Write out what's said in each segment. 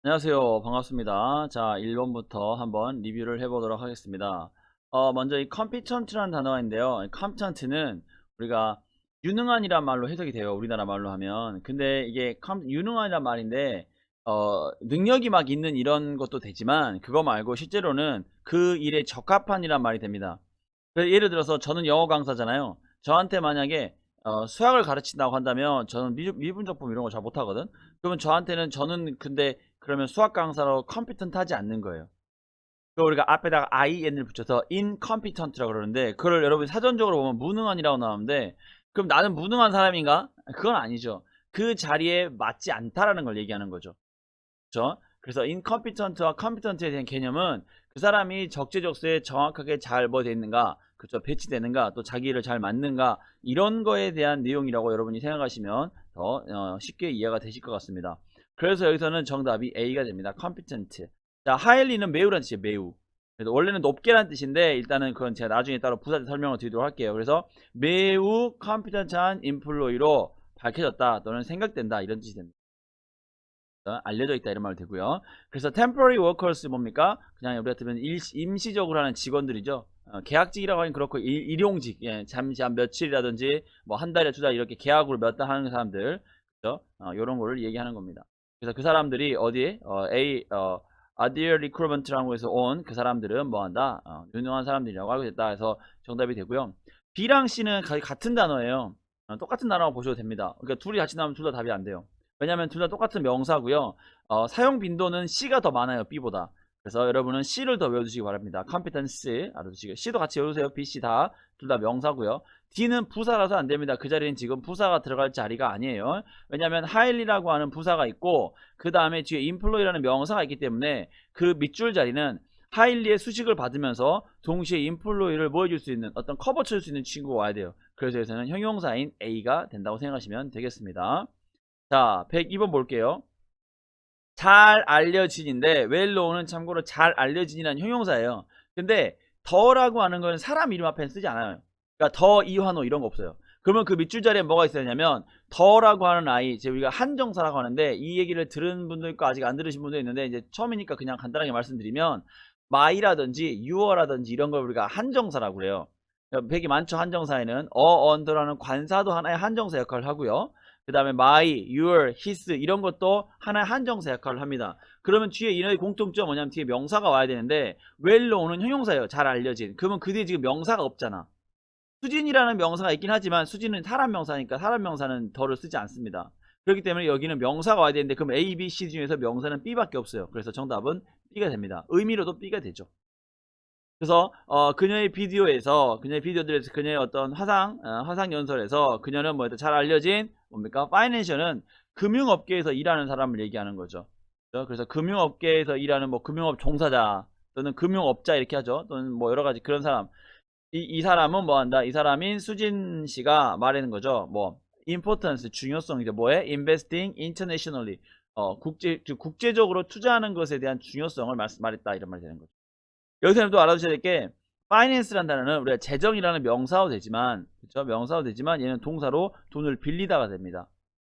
안녕하세요. 반갑습니다. 자, 1번부터 한번 리뷰를 해보도록 하겠습니다. 먼저 이 competent라는 단어가 있는데요. competent는 우리가 유능한이란 말로 해석이 돼요. 우리나라 말로 하면. 근데 이게 유능한이란 말인데, 능력이 막 있는 이런 것도 되지만, 그거 말고 실제로는 그 일에 적합한이란 말이 됩니다. 예를 들어서 저는 영어 강사잖아요. 저한테 만약에 수학을 가르친다고 한다면 저는 미분적분 이런 거 잘 못하거든. 그러면 저는 근데 그러면 수학 강사로 컴피턴트하지 않는 거예요. 그 우리가 앞에다가 IN을 붙여서 incompetent라고 그러는데 그걸 여러분 사전적으로 보면 무능한이라고 나오는데 그럼 나는 무능한 사람인가? 그건 아니죠. 그 자리에 맞지 않다라는 걸 얘기하는 거죠. 그렇죠? 그래서 incompetent와 competent에 대한 개념은 그 사람이 적재적소에 정확하게 잘 뭐 되는가, 그렇죠? 배치되는가, 또 자기를 잘 맞는가 이런 거에 대한 내용이라고 여러분이 생각하시면 더 쉽게 이해가 되실 것 같습니다. 그래서 여기서는 정답이 A가 됩니다. competent. 자, highly는 매우란 뜻이에요. 매우. 그래서 원래는 높게란 뜻인데 일단은 그건 제가 나중에 따로 부사적 설명을 드리도록 할게요. 그래서 매우 competent한 employee로 밝혀졌다 또는 생각된다 이런 뜻이 됩니다. 알려져 있다 이런 말 되고요. 그래서 temporary workers 뭡니까? 그냥 우리가 들으면 임시적으로 하는 직원들이죠. 계약직이라고 하긴 그렇고 일용직, 예, 잠시 한 며칠이라든지 뭐 한 달에 두 달 이렇게 계약으로 몇 달 하는 사람들, 그죠? 이런 거를 얘기하는 겁니다. 그래서 그 사람들이 어디에 Adear Recruitment라고 해서 온 그 사람들은 뭐한다? 유능한 사람들이라고 알고 있다 해서 정답이 되고요. B랑 C는 같은 단어예요. 똑같은 단어라고 보셔도 됩니다. 그러니까 둘이 같이 나오면 둘 다 답이 안 돼요. 왜냐하면 둘 다 똑같은 명사고요. 사용 빈도는 C가 더 많아요. B보다. 그래서 여러분은 C를 더 외워두시기 바랍니다. competence 알아두시고 C도 같이 외우세요. B, C 다 둘 다 명사고요. D는 부사라서 안 됩니다. 그 자리는 지금 부사가 들어갈 자리가 아니에요. 왜냐하면 highly라고 하는 부사가 있고 그 다음에 뒤에 employee라는 명사가 있기 때문에 그 밑줄 자리는 highly의 수식을 받으면서 동시에 employee를 뭐 해줄 수 있는 어떤 커버 쳐줄 수 있는 친구가 와야 돼요. 그래서 여기서는 형용사인 A가 된다고 생각하시면 되겠습니다. 자, 102번 볼게요. 잘 알려진인데 wellknow는 참고로 잘 알려진이라는 형용사예요. 근데 더라고 하는 건 사람 이름 앞에 쓰지 않아요. 그러니까 더, 이환호 이런 거 없어요. 그러면 그 밑줄 자리에 뭐가 있어야 되냐면 더라고 하는 아이, 이제 우리가 한정사라고 하는데 이 얘기를 들은 분도 있고 아직 안 들으신 분도 있는데 이제 처음이니까 그냥 간단하게 말씀드리면 my라든지 your라든지 이런 걸 우리가 한정사라고 그래요. 되게 많죠. 한정사에는 언더라는 관사도 하나의 한정사 역할을 하고요. 그 다음에 my, your, his 이런 것도 하나의 한정사 역할을 합니다. 그러면 뒤에 이너의 공통점 뭐냐면 뒤에 명사가 와야 되는데 wellknow는 형용사예요. 잘 알려진. 그러면 그 뒤에 지금 명사가 없잖아. 수진이라는 명사가 있긴 하지만 수진은 사람 명사니까 사람 명사는 더를 쓰지 않습니다. 그렇기 때문에 여기는 명사가 와야 되는데 그럼 A, B, C 중에서 명사는 B밖에 없어요. 그래서 정답은 B가 됩니다. 의미로도 B가 되죠. 그래서 그녀의 비디오들에서 그녀의 어떤 화상 연설에서 그녀는 뭐였다 잘 알려진 뭡니까? 파이낸셜은 금융업계에서 일하는 사람을 얘기하는 거죠. 그렇죠? 그래서 금융업계에서 일하는 뭐 금융업 종사자 또는 금융업자 이렇게 하죠. 또는 뭐 여러 가지 그런 사람. 이 사람은 뭐 한다? 이 사람인 수진 씨가 말하는 거죠. 뭐 importance 중요성 이제 뭐에 investing internationally 국제적으로 투자하는 것에 대한 중요성을 말했다 이런 말이 되는 거죠. 여기서는 또 알아두셔야 될 게 finance라는 단어는 우리가 재정이라는 명사도 되지만 그렇죠? 명사도 되지만 얘는 동사로 돈을 빌리다가 됩니다.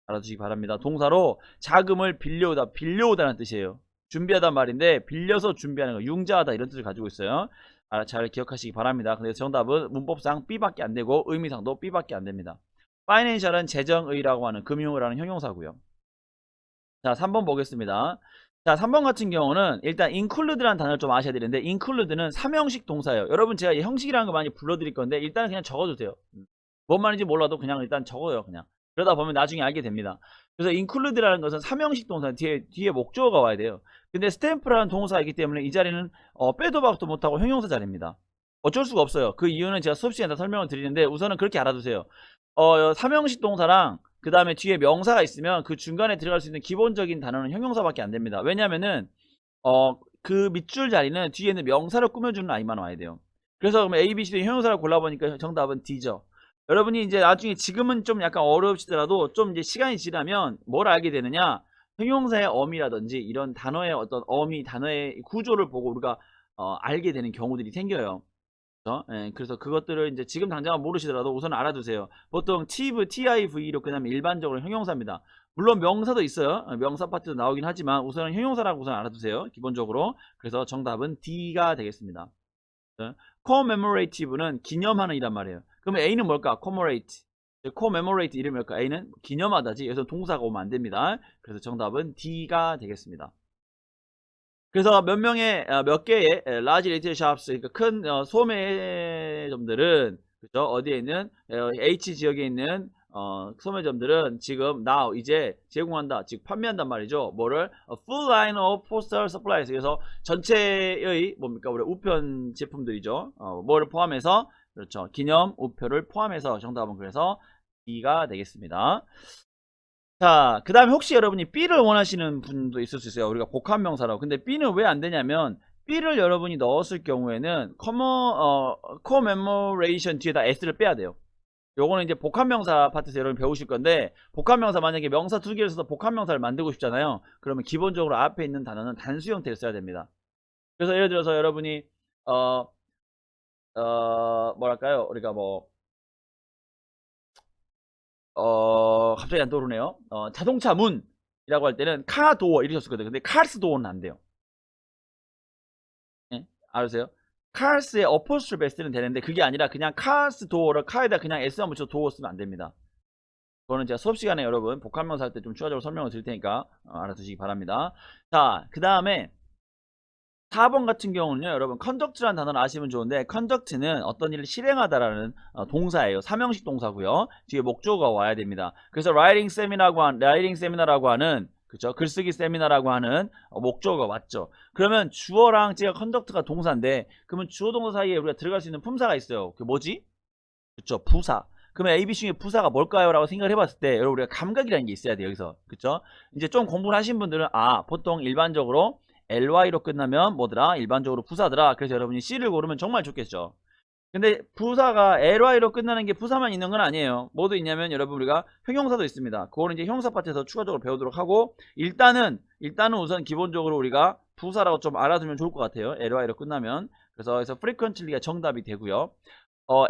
알아두시기 바랍니다. 동사로 자금을 빌려오다는 뜻이에요. 준비하단 말인데 빌려서 준비하는 거 융자하다 이런 뜻을 가지고 있어요. 잘 기억하시기 바랍니다. 근데 정답은 문법상 B밖에 안 되고 의미상도 B밖에 안 됩니다. financial은 재정의라고 하는 금융을 하는 형용사고요. 자, 3번 보겠습니다. 자, 3번 같은 경우는 일단 include라는 단어를 좀 아셔야 되는데 include는 삼형식 동사예요. 여러분 제가 이 형식이라는 거 많이 불러드릴 건데 일단 그냥 적어주세요. 뭔 말인지 몰라도 그냥 일단 적어요. 그냥. 그러다 보면 나중에 알게 됩니다. 그래서 include라는 것은 삼형식 동사 뒤에 목적어가 와야 돼요. 근데 stamp라는 동사가 있기 때문에 이 자리는 빼도 박도 못하고 형용사 자리입니다. 어쩔 수가 없어요. 그 이유는 제가 수업 시간에 다 설명을 드리는데 우선은 그렇게 알아두세요. 삼형식 동사랑 그 다음에 뒤에 명사가 있으면 그 중간에 들어갈 수 있는 기본적인 단어는 형용사밖에 안 됩니다. 왜냐면은 그 밑줄 자리는 뒤에는 명사를 꾸며주는 아이만 와야 돼요. 그래서 그러면 A, B, C도 형용사를 골라보니까 정답은 D죠. 여러분이 이제 나중에 지금은 좀 약간 어렵시더라도 좀 이제 시간이 지나면 뭘 알게 되느냐 형용사의 어미라든지 이런 단어의 어떤 어미 단어의 구조를 보고 우리가 알게 되는 경우들이 생겨요. 예, 그래서 그것들을 이제 지금 당장은 모르시더라도 우선 알아두세요. 보통 TIV로 끝나면 일반적으로 형용사입니다. 물론 명사도 있어요. 명사 파트도 나오긴 하지만 우선은 형용사라고 우선 알아두세요. 기본적으로. 그래서 정답은 D가 되겠습니다. commemorative는 기념하는 이란 말이에요. 그러면 A는 뭘까? commemorate. commemorate 이름이 뭘까? A는 기념하다지. 여기서 동사가 오면 안 됩니다. 그래서 정답은 D가 되겠습니다. 그래서 몇 개의 large retail shops, 그러니까 큰 소매점들은 그죠? 어디에 있는 H 지역에 있는 소매점들은 지금 now 이제 제공한다, 즉 판매한단 말이죠. 뭐를 full line of postal supplies. 그래서 전체의 뭡니까 우리 우편 제품들이죠. 뭐를 포함해서 그렇죠. 기념 우표를 포함해서 정답은 그래서 B가 되겠습니다. 자, 그 다음에 혹시 여러분이 B를 원하시는 분도 있을 수 있어요. 우리가 복합명사라고. 근데 B는 왜 안 되냐면 B를 여러분이 넣었을 경우에는 commemoration 뒤에다 S를 빼야 돼요. 요거는 이제 복합명사 파트에서 여러분 배우실 건데, 복합명사 만약에 명사 두 개를 써서 복합명사를 만들고 싶잖아요. 그러면 기본적으로 앞에 있는 단어는 단수 형태를 써야 됩니다. 그래서 예를 들어서 여러분이 뭐랄까요? 우리가 뭐 갑자기 안 떠오르네요. 자동차 문이라고 할 때는 카도어 이렇게 썼거든요. 근데 카스도어는 안 돼요. 예? 알으세요? 카스의 어포스트로피 S는 되는데 그게 아니라 그냥 카스도어를 카에다 그냥 S만 붙여 도어 쓰면 안 됩니다. 그거는 제가 수업 시간에 여러분 복합명사 할 때 좀 추가적으로 설명을 드릴 테니까 알아두시기 바랍니다. 자, 그 다음에 4번 같은 경우는요, 여러분 conduct라는 단어를 아시면 좋은데 conduct는 어떤 일을 실행하다라는 동사예요. 삼형식 동사고요. 뒤에 목적어가 와야 됩니다. 그래서 writing seminar라고 하는 그죠? 글쓰기 세미나라고 하는 목적어가 맞죠. 그러면 주어랑 제가 conduct가 동사인데 그러면 주어 동사 사이에 우리가 들어갈 수 있는 품사가 있어요. 그 뭐지? 그쵸? 부사. 그러면 A, B 중에 부사가 뭘까요? 라고 생각을 해봤을 때 여러분 우리가 감각이라는 게 있어야 돼요. 여기서. 그쵸? 이제 좀 공부를 하신 분들은 보통 일반적으로 ly로 끝나면 뭐더라? 일반적으로 부사더라. 그래서 여러분이 C를 고르면 정말 좋겠죠. 근데 부사가 ly로 끝나는 게 부사만 있는 건 아니에요. 뭐도 있냐면 여러분 우리가 형용사도 있습니다. 그거는 이제 형용사 파트에서 추가적으로 배우도록 하고, 일단은 우선 기본적으로 우리가 부사라고 좀 알아두면 좋을 것 같아요. ly로 끝나면. 그래서 frequently가 정답이 되고요.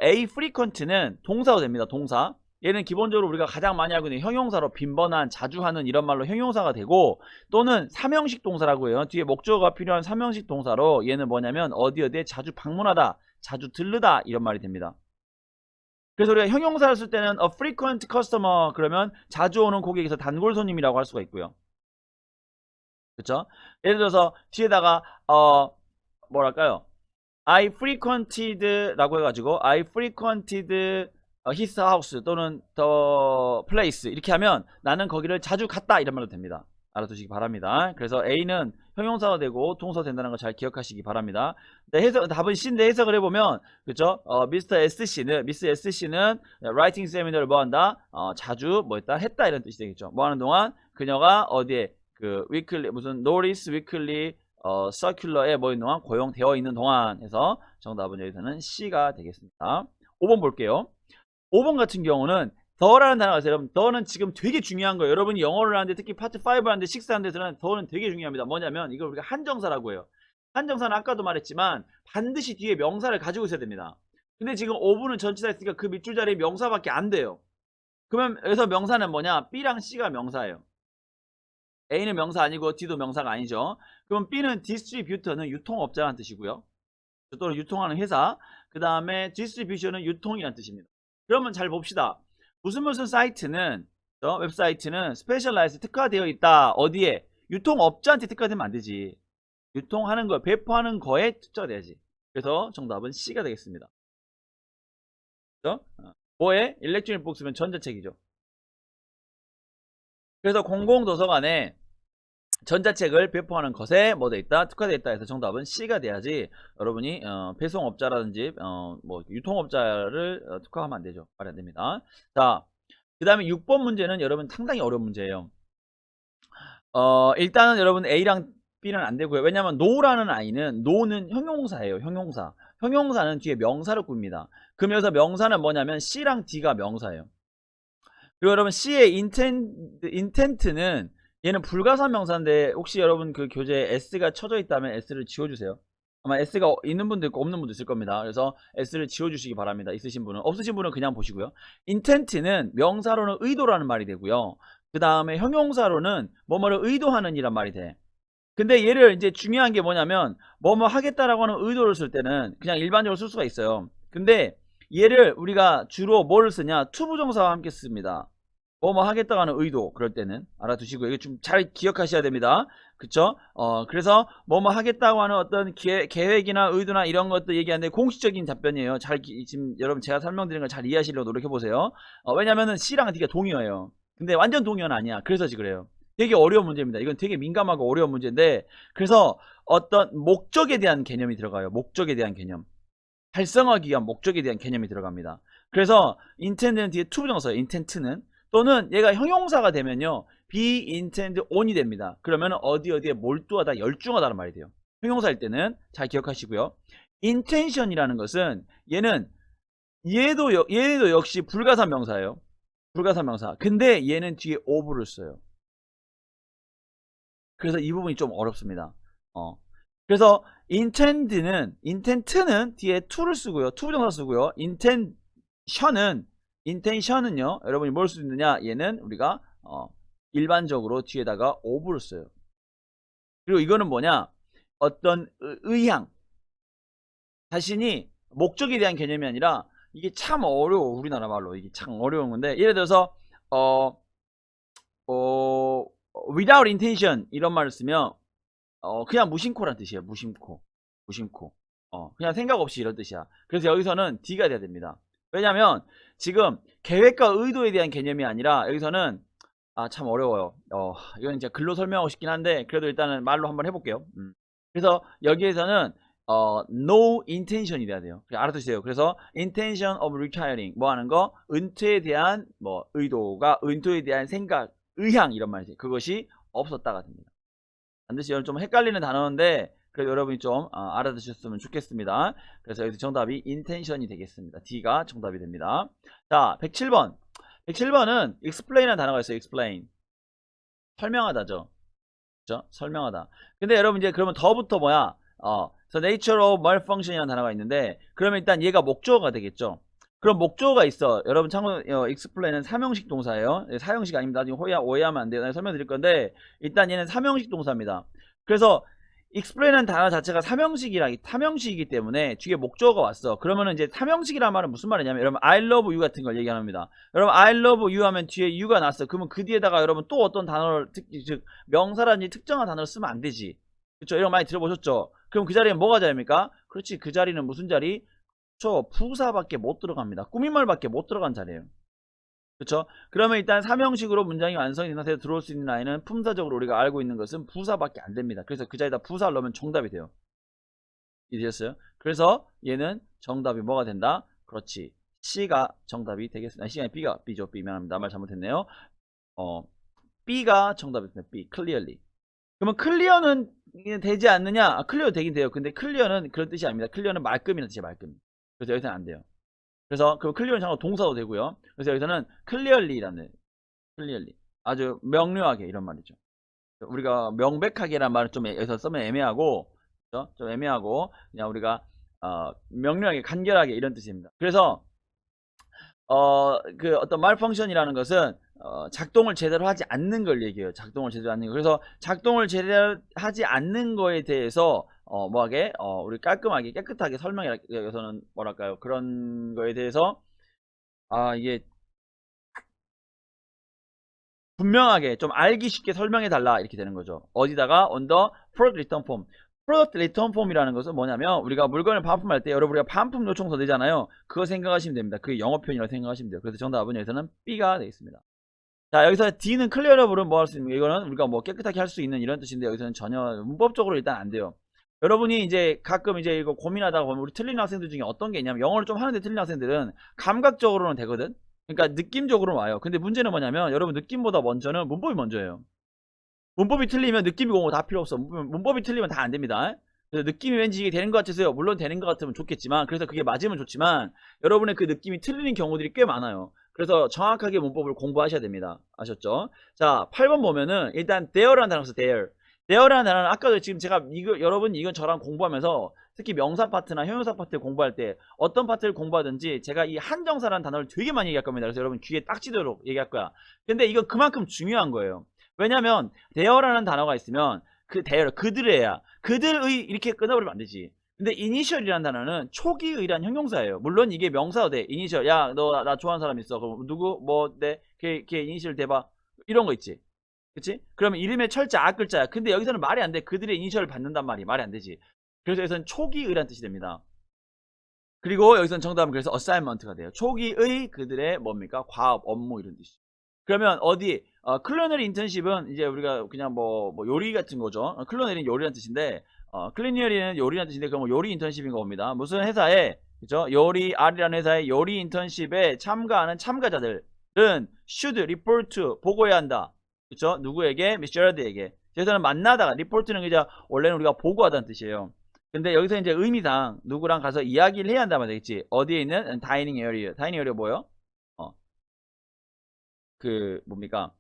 A frequent는 동사도 됩니다. 동사. 얘는 기본적으로 우리가 가장 많이 알고 있는 형용사로 빈번한, 자주 하는 이런 말로 형용사가 되고, 또는 삼형식 동사라고 해요. 뒤에 목적어가 필요한 삼형식 동사로 얘는 뭐냐면 어디에 자주 방문하다, 자주 들르다 이런 말이 됩니다. 그래서 우리가 형용사를 쓸 때는 a frequent customer 그러면 자주 오는 고객에서 단골 손님이라고 할 수가 있고요. 그렇죠? 예를 들어서 뒤에다가 뭐랄까요? I frequented 라고 해가지고 I frequented his house 또는 the place 이렇게 하면 나는 거기를 자주 갔다 이런 말로 됩니다. 알아두시기 바랍니다. 그래서 A는 형용사가 되고 동사가 된다는 거 잘 기억하시기 바랍니다. 네, 답은 C인데 해석을 해보면 그죠? 미스터 SC는 writing seminar를 뭐 한다? 자주 뭐 했다 이런 뜻이 되겠죠. 뭐 하는 동안 그녀가 어디에 그 weekly 무슨 notice weekly 서큘러에 뭐 있는 동안 고용되어 있는 동안 해서 정답은 여기서는 C가 되겠습니다. 5번 볼게요. 5번 같은 경우는 더라는 단어가 있어요. 여러분 더는 지금 되게 중요한 거예요. 여러분이 영어를 하는데 특히 파트 5 하는데 6 하는 데서는 더는 되게 중요합니다. 뭐냐면 이걸 우리가 한정사라고 해요. 한정사는 아까도 말했지만 반드시 뒤에 명사를 가지고 있어야 됩니다. 근데 지금 5분은 전치사 있으니까 그 밑줄 자리에 명사밖에 안 돼요. 그러면 여기서 명사는 뭐냐? B랑 C가 명사예요. A는 명사 아니고 D도 명사가 아니죠. 그럼 B는 디스트리뷰터는 유통업자라는 뜻이고요. 또는 유통하는 회사. 그 다음에 디스트리뷰션은 유통이라는 뜻입니다. 그러면 잘 봅시다. 무슨 사이트는 웹사이트는 스페셜라이즈 특화되어 있다. 어디에? 유통업자한테 특화되면 안 되지. 유통하는 거, 배포하는 거에 특화가 돼야지. 그래서 정답은 C가 되겠습니다. 그죠? 뭐에? 일렉트로닉 북스면 전자책이죠. 그래서 공공도서관에 전자책을 배포하는 것에 뭐 돼 있다? 특화되어 있다 해서 정답은 C가 돼야지 여러분이 배송업자라든지 뭐 유통업자를 특화하면 안 되죠. 말이 안 됩니다. 자, 그 다음에 6번 문제는 여러분 상당히 어려운 문제예요. 일단은 여러분 A랑 B는 안 되고요. 왜냐면 no라는 아이는 no는 형용사예요. 형용사. 형용사는 뒤에 명사를 꿉니다. 그럼 여기서 명사는 뭐냐면 C랑 D가 명사예요. 그리고 여러분 C의 intent는 얘는 불가산 명사인데 혹시 여러분 그 교재에 S가 쳐져 있다면 S를 지워주세요. 아마 S가 있는 분도 있고 없는 분도 있을 겁니다. 그래서 S를 지워주시기 바랍니다. 있으신 분은. 없으신 분은 그냥 보시고요. intent는 명사로는 의도라는 말이 되고요. 그 다음에 형용사로는 뭐뭐를 의도하는 이란 말이 돼. 근데 얘를 이제 중요한 게 뭐냐면 뭐뭐 하겠다라고 하는 의도를 쓸 때는 그냥 일반적으로 쓸 수가 있어요. 근데 얘를 우리가 주로 뭐를 쓰냐? 투부정사와 함께 씁니다. 뭐뭐 하겠다고 하는 의도, 그럴 때는 알아두시고 이거 좀 잘 기억하셔야 됩니다. 그쵸? 그래서 뭐뭐 하겠다고 하는 어떤 계획이나 의도나 이런 것도 얘기하는데 공식적인 답변이에요. 지금 여러분 제가 설명드린 걸 잘 이해하시려고 노력해 보세요. 왜냐면은 C랑 D가 동의어예요. 근데 완전 동의어는 아니야. 그래서 그래요. 되게 어려운 문제입니다. 이건 되게 민감하고 어려운 문제인데, 그래서 어떤 목적에 대한 개념이 들어가요. 목적에 대한 개념. 달성하기 위한 목적에 대한 개념이 들어갑니다. 그래서 intend는 뒤에 to 부정사예요. intent는. 또는 얘가 형용사가 되면요, be intend on이 됩니다. 그러면 어디에 몰두하다, 열중하다는 말이 돼요. 형용사일 때는 잘 기억하시고요. intention이라는 것은 얘도 역시 불가산 명사예요. 불가산 명사. 근데 얘는 뒤에 of를 써요. 그래서 이 부분이 좀 어렵습니다. 그래서 intent는 뒤에 to를 쓰고요. to 부정사 쓰고요. intention은요, 여러분이 뭘 수 있느냐? 얘는 우리가 일반적으로 뒤에다가 of를 써요. 그리고 이거는 뭐냐? 어떤 의향, 자신이 목적에 대한 개념이 아니라, 이게 참 어려워. 우리나라 말로 이게 참 어려운 건데, 예를 들어서 without intention 이런 말을 쓰면 그냥 무심코란 뜻이에요. 무심코. 그냥 생각 없이 이런 뜻이야. 그래서 여기서는 D가 돼야 됩니다. 왜냐면 지금 계획과 의도에 대한 개념이 아니라, 여기서는 참 어려워요. 이건 이제 글로 설명하고 싶긴 한데, 그래도 일단은 말로 한번 해볼게요. 그래서 여기에서는 no intention이 돼야 돼요. 알아두세요. 그래서 intention of retiring 뭐 하는 거, 은퇴에 대한 뭐 의도가, 은퇴에 대한 생각, 의향 이런 말이지. 그것이 없었다가 됩니다. 반드시 좀 헷갈리는 단어인데, 그래도 여러분이 좀 알아두셨으면 좋겠습니다. 그래서 여기서 정답이 intention이 되겠습니다. D가 정답이 됩니다. 자, 107번. 107번은 explain이라는 단어가 있어요. explain. 설명하다죠. 그죠? 설명하다. 근데 여러분 이제 그러면 더부터 뭐야? the nature of malfunction이라는 단어가 있는데, 그러면 일단 얘가 목적어가 되겠죠. 그럼 목적어가 있어. 여러분 참고로 explain은 사명식 동사예요. 사형식 아닙니다. 나중에 오해하면 안 돼요. 내가 설명드릴 건데, 일단 얘는 사명식 동사입니다. 그래서 explain은 단어 자체가 사명식이기 때문에 뒤에 목적어가 왔어. 그러면은 이제 사명식이라는 말은 무슨 말이냐면, 여러분 I love you 같은 걸 얘기합니다. 여러분 I love you 하면 뒤에 you가 났어. 그러면 그 뒤에다가 여러분 또 어떤 단어를 즉 명사라든지 특정한 단어를 쓰면 안 되지. 그렇죠? 이런 거 많이 들어보셨죠? 그럼 그 자리에 뭐가 자리입니까? 그렇지, 그 자리는 무슨 자리? 부사밖에 못 들어갑니다. 꾸민말밖에 못 들어간 자리예요. 그렇죠? 그러면 일단 사명식으로 문장이 완성이 된 상태에서 들어올 수 있는 아이는 품사적으로 우리가 알고 있는 것은 부사밖에 안 됩니다. 그래서 그 자리에다 부사를 넣으면 정답이 돼요. 이해되셨어요? 그래서 얘는 정답이 뭐가 된다? 그렇지, C가 정답이 되겠습니다. C가 B가 B죠. B 미안합니다. 말 잘못했네요. B가 정답이 됩니다. B, clearly. 그러면 클리어는 되지 않느냐? 클리어 되긴 돼요. 근데 클리어는 그런 뜻이 아닙니다. 클리어는 말끔이라는 뜻이에요. 말끔. 그래서 여기서는 안 돼요. 그래서 그 클리어는 참고 동사도 되고요. 그래서 여기서는 clearly라는, clearly, 아주 명료하게 이런 말이죠. 우리가 명백하게란 말은 좀 여기서 쓰면 애매하고, 그렇죠? 좀 애매하고, 그냥 우리가 명료하게, 간결하게 이런 뜻입니다. 그래서 그 어떤 malfunction이라는 것은 작동을 제대로 하지 않는 걸 얘기해요. 작동을 제대로 하는 거. 그래서 작동을 제대로 하지 않는 거에 대해서 뭐하게 우리 깔끔하게 깨끗하게 설명해. 여기서는 뭐랄까요, 그런 거에 대해서 이게 분명하게 좀 알기 쉽게 설명해 달라, 이렇게 되는 거죠. 어디다가 on the product return form. 프로덕트 리턴 폼이라는 것은 뭐냐면, 우리가 물건을 반품할 때 여러분 우리가 반품 요청서 내잖아요. 그거 생각하시면 됩니다. 그게 영어 표현이라고 생각하시면 돼요. 그래서 정답은 여기서는 B가 되겠습니다. 자, 여기서 D는 클리어러블은 뭐 할 수 있는 거, 이거는 우리가 뭐 깨끗하게 할 수 있는 이런 뜻인데, 여기서는 전혀 문법적으로 일단 안 돼요. 여러분이 이제 가끔 이제 이거 고민하다가 보면 우리 틀리는 학생들 중에 어떤 게 있냐면, 영어를 좀 하는데 틀리는 학생들은 감각적으로는 되거든. 그러니까 느낌적으로는 와요. 근데 문제는 뭐냐면, 여러분 느낌보다 먼저는 문법이 먼저예요. 문법이 틀리면 느낌이 오고 다 필요 없어. 문법이 틀리면 다 안 됩니다. 그래서 느낌이 왠지 이게 되는 것 같으세요. 물론 되는 것 같으면 좋겠지만, 그래서 그게 맞으면 좋지만, 여러분의 그 느낌이 틀리는 경우들이 꽤 많아요. 그래서 정확하게 문법을 공부하셔야 됩니다. 아셨죠? 자, 8번 보면은 일단 there라는 단어가 있어요. there라는 단어는 아까도 지금 제가 여러분 이건 저랑 공부하면서 특히 명사 파트나 형용사 파트 공부할 때 어떤 파트를 공부하든지 제가 이 한정사라는 단어를 되게 많이 얘기할 겁니다. 그래서 여러분 귀에 딱 찌도록 얘기할 거야. 근데 이건 그만큼 중요한 거예요. 왜냐면 대어라는 단어가 있으면 그 대어, 그들의야. 그들의 이렇게 끊어버리면 안 되지. 근데 이니셜이라는 단어는 초기의란 형용사예요. 물론 이게 명사도 돼. 이니셜. 야, 너 나 좋아하는 사람 있어. 그럼 누구? 뭐, 걔 이니셜 대봐. 이런 거 있지. 그치? 그러면 이름의 철자, 앞글자야. 근데 여기서는 말이 안 돼. 그들의 이니셜을 받는단 말이 말이 안 되지. 그래서 여기서는 초기의란 뜻이 됩니다. 그리고 여기서는 정답은 그래서 assignment가 돼요. 초기의 그들의 뭡니까? 과업, 업무 이런 뜻이. 그러면 어디 클리너리 인턴십은 이제 우리가 그냥 뭐 요리 같은 거죠. 클리너리는 요리라는 뜻인데 클리너리는 요리라는 뜻인데 그럼 요리 인턴십인 겁니다. 무슨 회사에 그죠? 요리 R이라는 회사의 요리 인턴십에 참가하는 참가자들은 should report 보고해야 한다. 그렇죠? 누구에게? 미스 제라드에게. 그래서는 만나다가 리포트는 이제 원래는 우리가 보고하다는 뜻이에요. 근데 여기서 이제 의미상 누구랑 가서 이야기를 해야 한다면 되겠지. 어디에 있는 다이닝 에어리어. 다이닝 에어리어 뭐요? 그 뭡니까?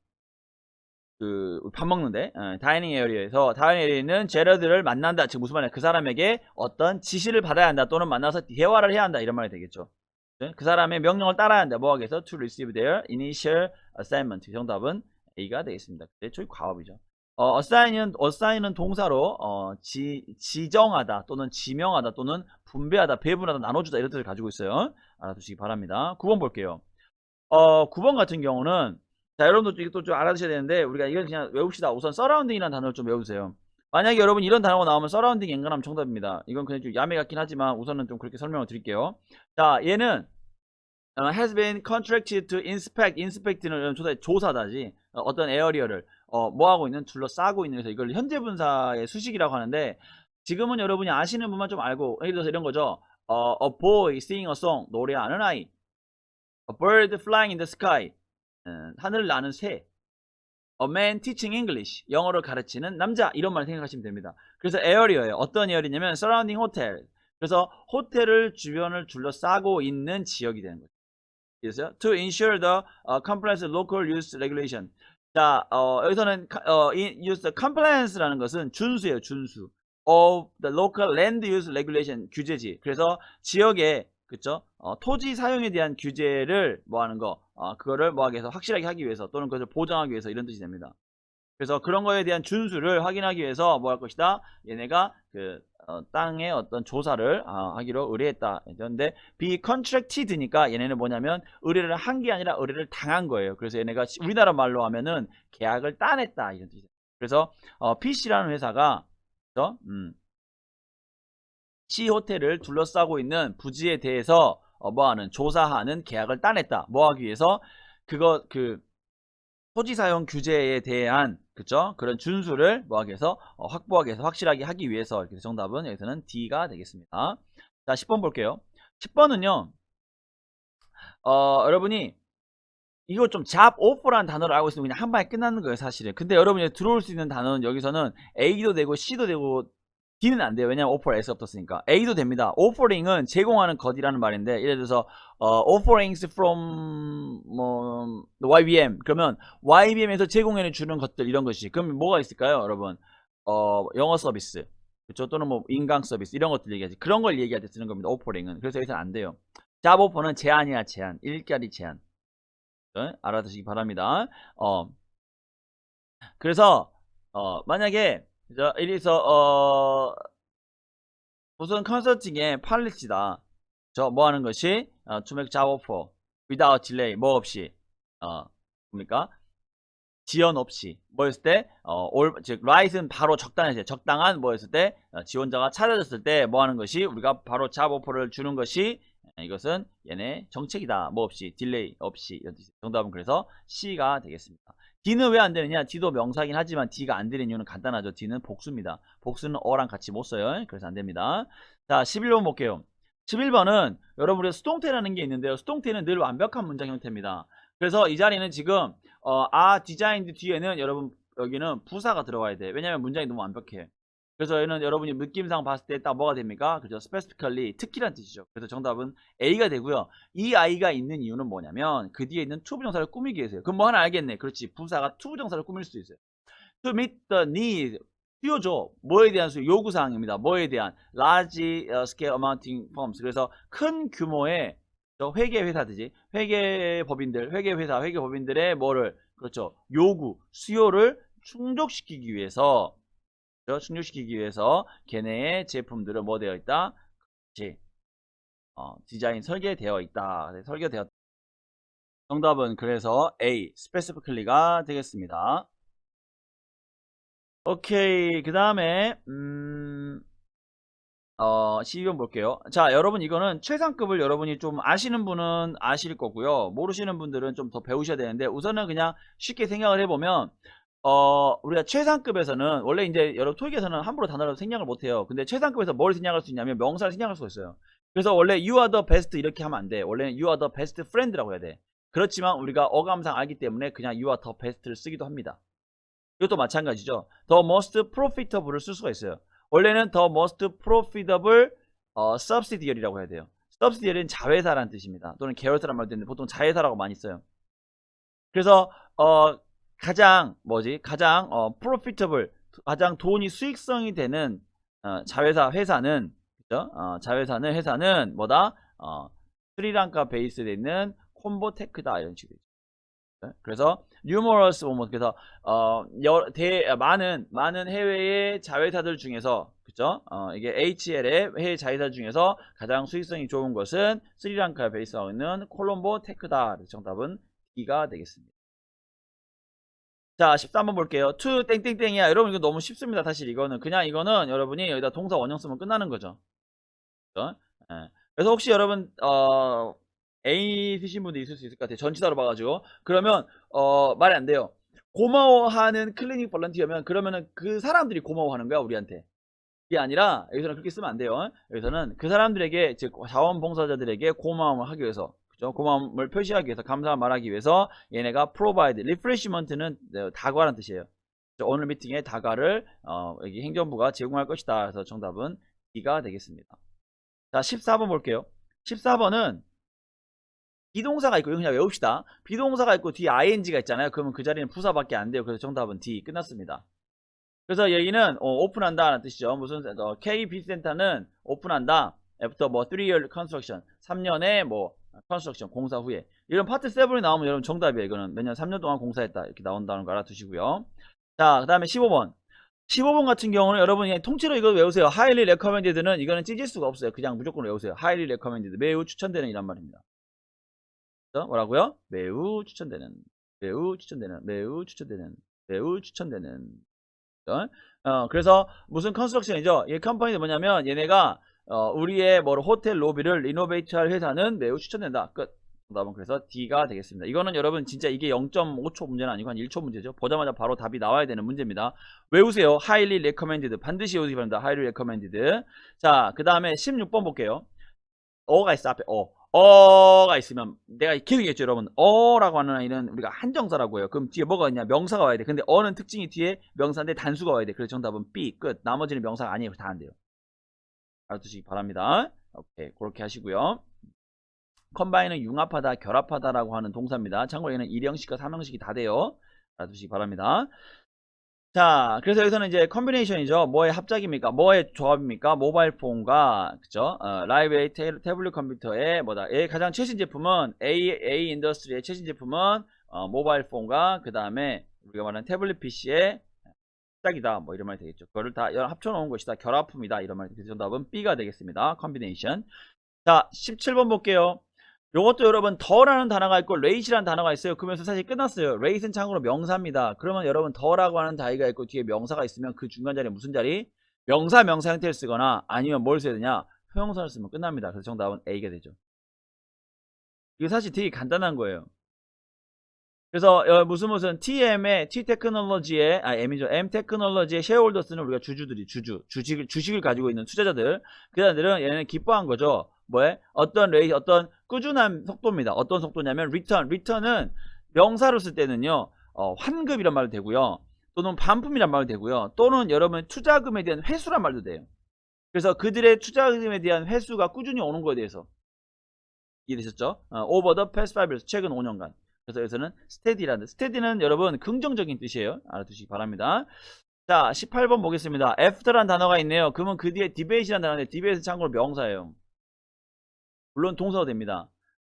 그 밥 먹는데 다이닝 에어리어에서 다이닝 에어리어는 제러드를 만난다. 즉 무슨 말이야? 그 사람에게 어떤 지시를 받아야 한다. 또는 만나서 대화를 해야 한다. 이런 말이 되겠죠. 그 사람의 명령을 따라야 한다. 뭐하기 위해서? To receive their initial assignment. 정답은 A가 되겠습니다. 저희 과업이죠. assign은 동사로 지정하다 또는 지명하다 또는 분배하다, 배분하다, 나눠주다 이런 뜻을 가지고 있어요. 알아두시기 바랍니다. 9번 볼게요. 9번 같은 경우는 자 여러분도 이것도 좀 알아두셔야 되는데 우리가 이건 그냥 외웁시다. 우선 서라운딩이라는 단어를 좀 외우세요. 만약에 여러분 이런 단어가 나오면 서라운딩 연관하면 정답입니다. 이건 그냥 좀 야매 같긴 하지만 우선은 좀 그렇게 설명을 드릴게요. 자 얘는 has been contracted to inspect. inspect는 조사다지. 어떤 에어리어를 뭐 하고 있는 둘러싸고 있는. 그래서 이걸 현재 분사의 수식이라고 하는데 지금은 여러분이 아시는 분만 좀 알고 예를 들어서 이런 거죠. a boy singing a song. 노래하는 아이. A bird flying in the sky. 하늘을 나는 새. A man teaching English. 영어를 가르치는 남자. 이런 말 생각하시면 됩니다. 그래서 에어리어예요. 어떤 에어리냐면 surrounding hotel. 그래서 호텔을 주변을 둘러싸고 있는 지역이 되는 거죠. 그래서 to ensure the compliance with local use regulation. 자, 여기서는 use compliance라는 것은 준수예요. 준수. of the local land use regulation. 규제지. 그래서 지역의 그쵸? 토지 사용에 대한 규제를 뭐 하는 거, 그거를 뭐 하기 위해서 확실하게 하기 위해서 또는 그것을 보장하기 위해서 이런 뜻이 됩니다. 그래서 그런 거에 대한 준수를 확인하기 위해서 뭐 할 것이다? 얘네가 그 땅의 어떤 조사를 하기로 의뢰했다. 그런데 be contracted니까 얘네는 뭐냐면 의뢰를 한 게 아니라 의뢰를 당한 거예요. 그래서 얘네가 우리나라 말로 하면은 계약을 따냈다 이런 뜻이에요. 그래서 PC라는 회사가 그렇죠? C 호텔을 둘러싸고 있는 부지에 대해서 뭐하는 조사하는 계약을 따냈다. 뭐하기 위해서 그거 그 토지 사용 규제에 대한 그쵸? 그런 준수를 뭐하기 위해서 확보하기 위해서 확실하게 하기 위해서 이렇게 정답은 여기서는 D가 되겠습니다. 자 10번 볼게요. 10번은요 여러분이 이거 좀 잡 오퍼라는 단어를 알고 있으면 그냥 한 방에 끝나는 거예요 사실은. 근데 여러분이 들어올 수 있는 단어는 여기서는 A도 되고 C도 되고 D는 안 돼요. 왜냐면 offer S가 붙었으니까. A도 됩니다. offering은 제공하는 것이라는 말인데 예를 들어서 offerings from 뭐 YBM 그러면 YBM에서 제공해 주는 것들 이런 것이 그럼 뭐가 있을까요, 여러분? 영어 서비스. 그렇죠? 또는 뭐 인강 서비스 이런 것들 얘기하지. 그런 걸 얘기할 때 쓰는 겁니다. offering은. 그래서 여기서는 안 돼요. 잡 오퍼는 제한이야, 제한. 일자리 제한. 알아두시기 바랍니다. 그래서 만약에 이래서 무슨 컨설팅의 팔리시다. 저 뭐 하는 것이 to make job offer without delay 뭐 없이 뭡니까? 지연 없이 뭐였을 때 즉 right은 바로 적당한 뭐였을 때 지원자가 찾아졌을 때 뭐 하는 것이 우리가 바로 job offer를 주는 것이 이것은 얘네 정책이다. 뭐 없이 딜레이 없이 이런 뜻이에요. 정답은 그래서 C가 되겠습니다. D는 왜 안 되느냐? D도 명사긴 하지만 D가 안 되는 이유는 간단하죠. D는 복수입니다. 복수는 어랑 같이 못 써요. 그래서 안 됩니다. 자, 11번 볼게요. 11번은 여러분의 수동태라는 게 있는데요. 수동태는 늘 완벽한 문장 형태입니다. 그래서 이 자리는 지금 디자인드 뒤에는 여러분 여기는 부사가 들어가야 돼. 왜냐면 문장이 너무 완벽해. 그래서 얘는 여러분이 느낌상 봤을 때 딱 뭐가 됩니까? 그죠? specifically 특히란 뜻이죠. 그래서 정답은 A가 되고요. 이 I가 있는 이유는 뭐냐면 그 뒤에 있는 to 부정사를 꾸미기 위해서요. 그럼 뭐 하나 알겠네. 그렇지. 부사가 to 부정사를 꾸밀 수도 있어요. To meet the need 수요죠. 뭐에 대한 수요? 요구사항입니다. 뭐에 대한? large scale amounting firms. 그래서 큰 규모의 회계회사들이, 회계법인들, 회계회사, 회계법인들의 뭐를, 그렇죠. 요구, 수요를 충족시키기 위해서, 그렇죠? 충족시키기 위해서 걔네의 제품들은 뭐 되어 있다? 그렇지. 디자인 설계되어 있다. 네, 설계되었다. 정답은 그래서 A, specifically가 되겠습니다. 오케이. 그 다음에 12번 볼게요. 자, 여러분 이거는 최상급을 여러분이 좀 아시는 분은 아실 거고요. 모르시는 분들은 좀 더 배우셔야 되는데 우선은 그냥 쉽게 생각을 해보면 우리가 최상급에서는 원래 이제 여러분 토익에서는 함부로 단어로 생략을 못해요. 근데 최상급에서 뭘 생략할 수 있냐면 명사를 생략할 수가 있어요. 그래서 원래 you are the best 이렇게 하면 안 돼. 원래는 you are the best friend라고 해야 돼. 그렇지만 우리가 어감상 알기 때문에 그냥 you are the best를 쓰기도 합니다. 이것도 마찬가지죠. The most profitable을 쓸 수가 있어요. 원래는 the most profitable subsidiary라고 해야 돼요. subsidiary는 자회사라는 뜻입니다. 또는 계열사란 말도 있는데 보통 자회사라고 많이 써요. 그래서 가장 가장 profitable, 가장 돈이 수익성이 되는 자회사 회사는, 그죠? 회사는 뭐다? 스리랑카 베이스에 있는 콤보테크다 이런 식으로. 그래서 numerous 그래서 많은 해외의 자회사들 중에서, 그죠? 이게 HL의 해외 자회사 중에서 가장 수익성이 좋은 것은 스리랑카에 베이스하고 있는 콜롬보 테크다. 정답은 B가 되겠습니다. 자, 13번 볼게요. to 땡땡땡이야. 여러분 이거 너무 쉽습니다. 사실 이거는 그냥 이거는 여러분이 여기다 동사 원형 쓰면 끝나는 거죠. 그죠? 예. 그래서 혹시 여러분 A 쓰신 분도 있을 수 있을 것 같아요. 전치사로 봐가지고. 그러면 말이 안 돼요. 고마워하는 클리닉 볼런티어면 그러면은 그 사람들이 고마워하는 거야 우리한테. 이게 아니라 여기서는 그렇게 쓰면 안 돼요. 여기서는 그 사람들에게, 즉 자원봉사자들에게 고마움을 하기 위해서, 그죠? 고마움을 표시하기 위해서, 감사를 말하기 위해서 얘네가 provide, refreshment는 다과라는 뜻이에요. 오늘 미팅에 다과를 여기 행정부가 제공할 것이다. 그래서 정답은 B가 되겠습니다. 자, 14번 볼게요. 14번은 비동사가 있고, 이거 그냥 외웁시다. 비동사가 있고 뒤에 ing가 있잖아요. 그러면 그 자리는 부사밖에 안 돼요. 그래서 정답은 D. 끝났습니다. 그래서 여기는 오픈한다 라는 뜻이죠. 무슨 KB센터는 오픈한다. After 뭐 3year construction, 3년의 뭐 construction, 공사 후에. 이런 파트 7이 나오면 여러분 정답이에요. 이거는 몇 년, 3년 동안 공사했다 이렇게 나온다는 거 알아두시고요. 자, 그 다음에 15번. 15번 같은 경우는 여러분 그냥 통째로 이거 외우세요. highly recommended는 이거는 찢을 수가 없어요. 그냥 무조건 외우세요. highly recommended, 매우 추천되는 이란 말입니다. 뭐라고요? 매우 추천되는, 매우 추천되는, 매우 추천되는, 매우 추천되는. 그래서 무슨 컨스트럭션이죠? 이 컴퍼니는 뭐냐면 얘네가 우리의 호텔 로비를 리노베이트할 회사는 매우 추천된다. 끝. 정답은 그래서 D가 되겠습니다. 이거는 여러분 진짜 이게 0.5초 문제는 아니고 한 1초 문제죠. 보자마자 바로 답이 나와야 되는 문제입니다. 외우세요. highly recommended. 반드시 외우시기 바랍니다. highly recommended. 자, 그 다음에 16번 볼게요. 어가 있어. 앞에 어가 있으면 내가 계속 얘기했죠 여러분. 어라고 하는 아이는 우리가 한정사라고 해요. 그럼 뒤에 뭐가 있냐? 명사가 와야 돼. 근데 어는 특징이 뒤에 명사인데 단수가 와야 돼. 그래서 정답은 B. 끝. 나머지는 명사가 아니에요. 다 안 돼요. 알아두시기 바랍니다. 오케이, 그렇게 하시고요. 컴바인은 융합하다, 결합하다라고 하는 동사입니다. 참고로 얘는 1형식과 3형식이 다 돼요. 알아두시기 바랍니다. 자, 그래서 여기서는 이제 컨비네이션이죠. 뭐의 합작입니까? 뭐의 조합입니까? 모바일 폰과, 그죠? 라이브 A 태블릿 컴퓨터의 얘 가장 최신 제품은 A 인더스트리의 최신 제품은 모바일 폰과 그 다음에 우리가 말하는 태블릿 PC의 합작이다. 뭐 이런 말이 되겠죠. 그거를 다 합쳐놓은 것이다. 결합품이다. 이런 말이 되겠죠. 정답은 B가 되겠습니다. 컨비네이션. 자, 17번 볼게요. 요것도 여러분 더라는 단어가 있고 레이시라는 단어가 있어요. 그러면서 사실 끝났어요. 레이스는 참고로 명사입니다. 그러면 여러분 더라고 하는 다이가 있고 뒤에 명사가 있으면 그 중간 자리에 무슨 자리? 명사 형태를 쓰거나 아니면 뭘 써야 되냐? 형용사를 쓰면 끝납니다. 그래서 정답은 A가 되죠. 이거 사실 되게 간단한 거예요. 그래서 무슨 TM의 T테크놀로지의 M이죠. M테크놀로지의 쉐어홀더스는 우리가 주식을 가지고 있는 투자자들. 그 사람들은 얘네는 기뻐한 거죠. 뭐에? 어떤 꾸준한 속도입니다. 어떤 속도냐면 return은 명사로 쓸 때는요. 환급이란 말도 되고요. 또는 반품이란 말도 되고요. 또는 여러분 투자금에 대한 회수란 말도 돼요. 그래서 그들의 투자금에 대한 회수가 꾸준히 오는 거에 대해서 이해되셨죠? over the past 5 years, 최근 5년간. 그래서 여기서는 스테디라는, 스테디는 여러분 긍정적인 뜻이에요. 알아두시기 바랍니다. 자, 18번 보겠습니다. after란 단어가 있네요. 그러면 그 뒤에 debate란 단어인데 debate 참고로 명사예요. 물론 동사도 됩니다.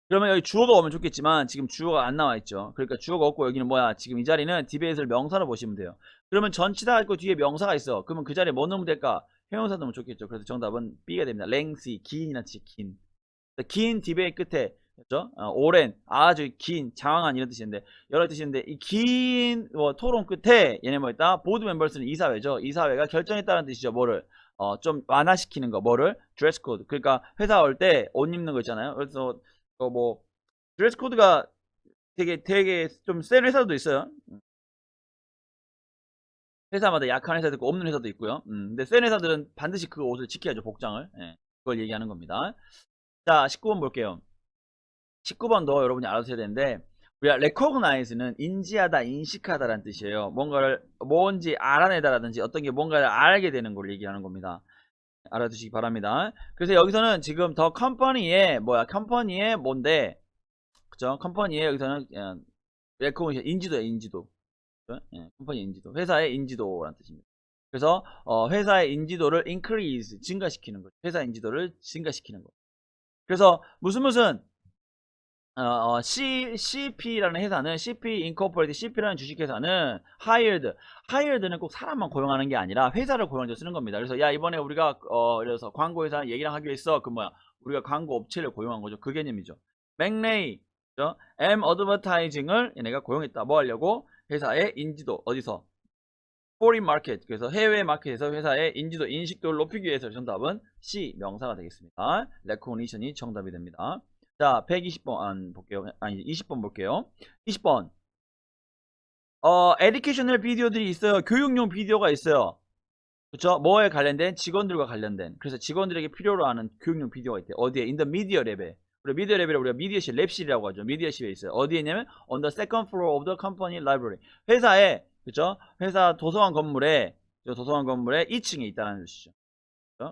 그러면 여기 주어가 오면 좋겠지만 지금 주어가 안 나와 있죠. 그러니까 주어가 없고 여기는 뭐야? 지금 이 자리는 debate를 명사로 보시면 돼요. 그러면 전치사가 있고 뒤에 명사가 있어. 그러면 그 자리에 뭐 넣으면 될까? 형용사 넣으면 좋겠죠. 그래서 정답은 B가 됩니다. lengthy, 긴이나 뜻이 긴. 긴 디베이 끝에 그렇죠? 오랜 아주 긴 장황한 이런 뜻인데 여러 뜻인데 이 긴 토론 끝에 얘네 뭐였다? 보드 멤버스는 이사회죠. 이사회가 결정했다는 뜻이죠. 뭐를 좀 완화시키는 거 뭐를 드레스 코드. 그러니까 회사 올 때 옷 입는 거 있잖아요. 그래서 뭐 드레스 코드가 되게 좀 센 회사도 있어요. 회사마다 약한 회사도 있고 없는 회사도 있고요. 근데 센 회사들은 반드시 그 옷을 지켜야죠. 복장을. 예, 그걸 얘기하는 겁니다. 자, 19번 볼게요. 19번도 여러분이 알아두셔야 되는데 우리가 recognize는 인지하다, 인식하다라는 뜻이에요. 뭔가를 뭔지 알아내다라든지 어떤 게 뭔가를 알게 되는 걸 얘기하는 겁니다. 알아두시기 바랍니다. 그래서 여기서는 지금 더 컴퍼니의 컴퍼니의 뭔데 그죠? 컴퍼니의 여기서는 recognition 인지도예요, 인지도. 그죠? 예, 컴퍼니 인지도, 회사의 인지도라는 뜻입니다. 그래서 회사의 인지도를 increase 증가시키는 거죠. 회사 인지도를 증가시키는 거. 그래서 무슨 CP라는 회사는 CP Incorporated CP라는 주식회사는 hired는 꼭 사람만 고용하는 게 아니라 회사를 고용해서 쓰는 겁니다. 그래서 야 이번에 우리가 그래서 광고회사 얘기랑 하기로 했어. 그 뭐야 우리가 광고 업체를 고용한 거죠. 그 개념이죠. 맥레이, M 어드버타이징을 얘네가 고용했다. 뭐 하려고? 회사의 인지도 어디서? foreign market 그래서 해외 마켓에서 회사의 인지도 인식도를 높이기 위해서 정답은 C 명사가 되겠습니다. recognition이 정답이 됩니다. 자, 120번 볼게요. 아니, 20번 볼게요. 20번. 에듀케이셔널 비디오들이 있어요. 교육용 비디오가 있어요. 그쵸? 뭐에 관련된? 직원들과 관련된. 그래서 직원들에게 필요로 하는 교육용 비디오가 있대요. 어디에? In the media 랩에. 우리 미디어 랩에 우리가 미디어실, 랩실이라고 하죠. 미디어실에 있어요. 어디에 있냐면 on the second floor of the company library. 회사에, 그쵸? 회사 도서관 건물에 2층에 있다는 뜻이죠.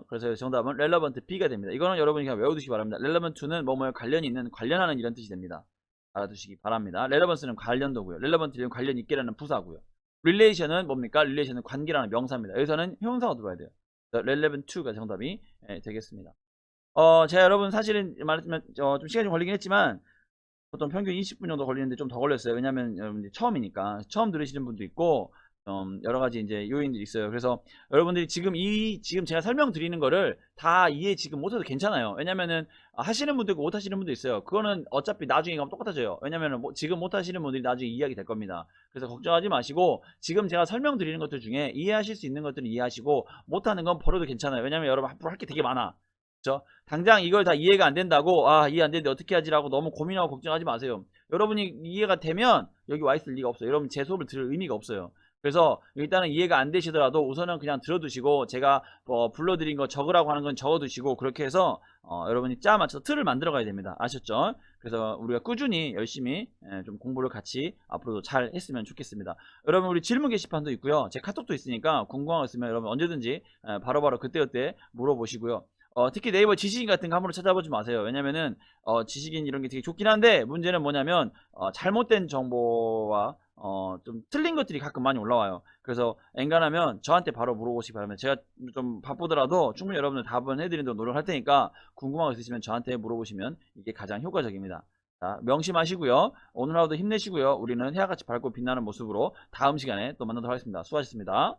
그래서 정답은 relevant B가 됩니다. 이거는 여러분이 그냥 외워두시기 바랍니다. relevant는 뭐뭐에 관련이 있는, 관련하는 이런 뜻이 됩니다. 알아두시기 바랍니다. relevance는 관련도고요. relevant는 관련 있게라는 부사고요. relation은 뭡니까? relation은 관계라는 명사입니다. 여기서는 형용사가 들어야 돼요. relevant to가 정답이 되겠습니다. 제가 여러분 사실은 말했지만 좀 시간이 좀 걸리긴 했지만 보통 평균 20분 정도 걸리는데 좀 더 걸렸어요. 왜냐면 여러분들이 처음이니까 처음 들으시는 분도 있고 여러 가지 이제 요인들이 있어요. 그래서 여러분들이 지금 제가 설명드리는 거를 다 이해 지금 못해도 괜찮아요. 왜냐면은 하시는 분도 있고 못 하시는 분도 있어요. 그거는 어차피 나중에 가면 똑같아져요. 왜냐면은 지금 못 하시는 분들이 나중에 이해하게 될 겁니다. 그래서 걱정하지 마시고 지금 제가 설명드리는 것들 중에 이해하실 수 있는 것들은 이해하시고 못하는 건 버려도 괜찮아요. 왜냐면 여러분 앞으로 할 게 되게 많아. 그렇죠? 당장 이걸 다 이해가 안 된다고 이해 안 되는데 어떻게 하지라고 너무 고민하고 걱정하지 마세요. 여러분이 이해가 되면 여기 와 있을 리가 없어요. 여러분 제 수업을 들을 의미가 없어요. 그래서 일단은 이해가 안 되시더라도 우선은 그냥 들어두시고 제가 불러드린 거 적으라고 하는 건 적어두시고 그렇게 해서 여러분이 짜 맞춰서 틀을 만들어 가야 됩니다. 아셨죠? 그래서 우리가 꾸준히 열심히 좀 공부를 같이 앞으로도 잘 했으면 좋겠습니다. 여러분 우리 질문 게시판도 있고요. 제 카톡도 있으니까 궁금한 거 있으면 여러분 언제든지 바로바로 그때그때 물어보시고요. 특히 네이버 지식인 같은 거 함부로 찾아보지 마세요. 왜냐면은 지식인 이런 게 되게 좋긴 한데 문제는 뭐냐면 잘못된 정보와 좀 틀린 것들이 가끔 많이 올라와요. 그래서 엔간하면 저한테 바로 물어보시기 바랍니다. 제가 좀 바쁘더라도 충분히 여러분들 답은 해드리도록 노력할 테니까 궁금한 거 있으시면 저한테 물어보시면 이게 가장 효과적입니다. 자, 명심하시고요. 오늘 하루도 힘내시고요. 우리는 해와같이 밝고 빛나는 모습으로 다음 시간에 또 만나도록 하겠습니다. 수고하셨습니다.